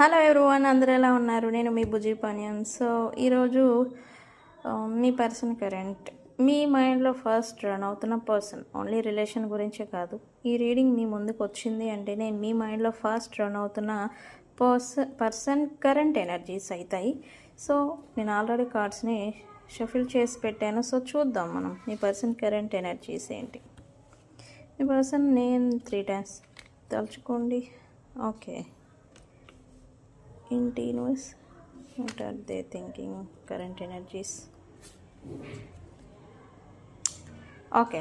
Hello everyone, అందరూ ఎలా ఉన్నారు? నేను మీ బుజీ పానీయం. సో ఈరోజు మీ పర్సన్ కరెంట్ మీ మైండ్లో ఫస్ట్ రన్ అవుతున్న పర్సన్, ఓన్లీ రిలేషన్ గురించే కాదు. ఈ రీడింగ్ మీ ముందుకు వచ్చింది అంటేనే మీ మైండ్లో ఫస్ట్ రన్ అవుతున్న పర్సన్ కరెంట్ ఎనర్జీస్ అవుతాయి. సో నేను ఆల్రెడీ కార్డ్స్ని షఫిల్ చేసి పెట్టాను. సో చూద్దాం మనం మీ పర్సన్ కరెంట్ ఎనర్జీస్ ఏంటి. మీ పర్సన్ నేను 3 times తలుచుకోండి. ఓకే, ఏంటి universe, what are they thinking, current energies. Okay,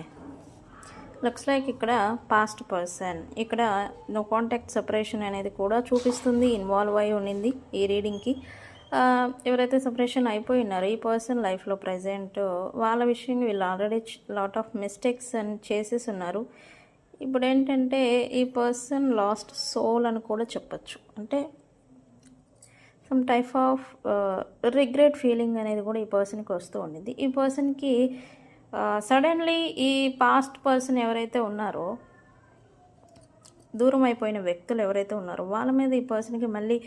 looks like ఇక్కడ పాస్ట్ పర్సన్, ఇక్కడ నో కాంటాక్ట్ సెపరేషన్ అనేది కూడా చూపిస్తుంది, ఇన్వాల్వ్ అయి ఉండింది ఈ రీడింగ్కి. ఎవరైతే సెపరేషన్ అయిపోయి ఉన్నారో ఈ పర్సన్ లైఫ్లో ప్రజెంట్ వాళ్ళ విషయం వీళ్ళు ఆల్రెడీ లాట్ ఆఫ్ మిస్టేక్స్ అని చేసేసి ఉన్నారు. ఇప్పుడు ఏంటంటే ఈ పర్సన్ లాస్ట్ సోల్ అని కూడా చెప్పచ్చు. అంటే some type of regret feeling అనేది కూడా ఈ పర్సన్కి వస్తూ ఉండింది. ఈ పర్సన్కి సడన్లీ ఈ పాస్ట్ పర్సన్ ఎవరైతే ఉన్నారో, దూరం అయిపోయిన వ్యక్తులు ఎవరైతే ఉన్నారో వాళ్ళ మీద ఈ పర్సన్కి మళ్ళీ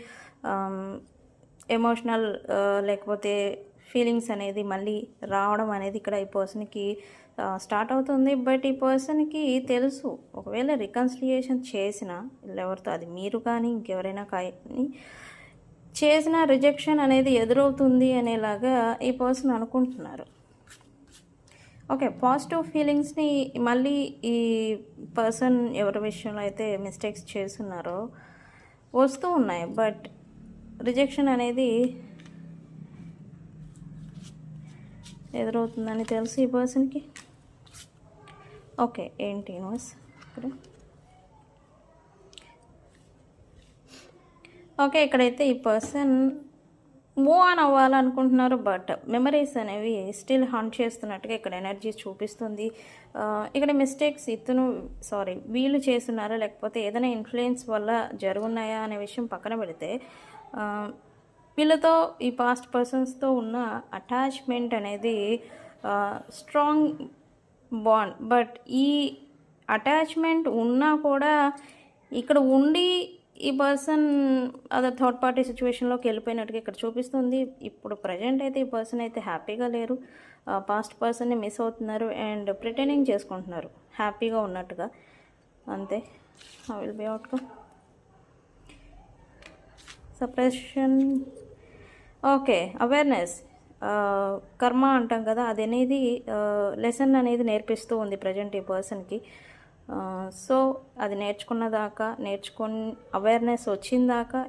ఎమోషనల్ లేకపోతే ఫీలింగ్స్ అనేది మళ్ళీ రావడం అనేది ఇక్కడ ఈ పర్సన్కి స్టార్ట్ అవుతుంది. బట్ ఈ పర్సన్కి తెలుసు, ఒకవేళ రికన్సిలియేషన్ చేసిన ఎవరితో, అది మీరు కానీ ఇంకెవరైనా కానీ చేసిన రిజెక్షన్ అనేది ఎదురవుతుంది అనేలాగా ఈ పర్సన్ అనుకుంటున్నారు. ఓకే, పాజిటివ్ ఫీలింగ్స్ని మళ్ళీ ఈ పర్సన్ ఎవరి విషయంలో అయితే మిస్టేక్స్ చేస్తున్నారో వస్తూ ఉన్నాయి. బట్ రిజెక్షన్ అనేది ఎదురవుతుందని తెలుసు ఈ పర్సన్కి. ఓకే, ఏంటి యూనివర్స్ ఇక్కడ? ఓకే, ఇక్కడైతే ఈ పర్సన్ మూవ్ ఆన్ అవ్వాలనుకుంటున్నారు. బట్ మెమరీస్ అనేవి స్టిల్ హంట్ చేస్తున్నట్టుగా ఇక్కడ ఎనర్జీ చూపిస్తుంది. ఇక్కడ మిస్టేక్స్ వీళ్ళు చేస్తున్నారా లేకపోతే ఏదైనా ఇన్ఫ్లుయెన్స్ వల్ల జరుగున్నాయా అనే విషయం పక్కన పెడితే, వీళ్ళతో ఈ పాస్ట్ పర్సన్స్తో ఉన్న అటాచ్మెంట్ అనేది స్ట్రాంగ్ బాండ్. బట్ ఈ అటాచ్మెంట్ ఉన్నా కూడా ఇక్కడ ఉండి ఈ పర్సన్ అదర్ థర్డ్ పార్టీ సిచ్యువేషన్లోకి వెళ్ళిపోయినట్టుగా ఇక్కడ చూపిస్తుంది. ఇప్పుడు ప్రజెంట్ అయితే ఈ పర్సన్ అయితే హ్యాపీగా లేరు, పాస్ట్ పర్సన్ని మిస్ అవుతున్నారు అండ్ ప్రిటెండింగ్ చేసుకుంటున్నారు హ్యాపీగా ఉన్నట్టుగా. అంతే, I will be outcome suppression. Okay, awareness, కర్మ అంటాం కదా, అది అనేది లెసన్ అనేది నేర్పిస్తూ ఉంది ప్రజెంట్ ఈ పర్సన్కి. సో అది నేర్చుకుని అవేర్నెస్ వచ్చిందాకా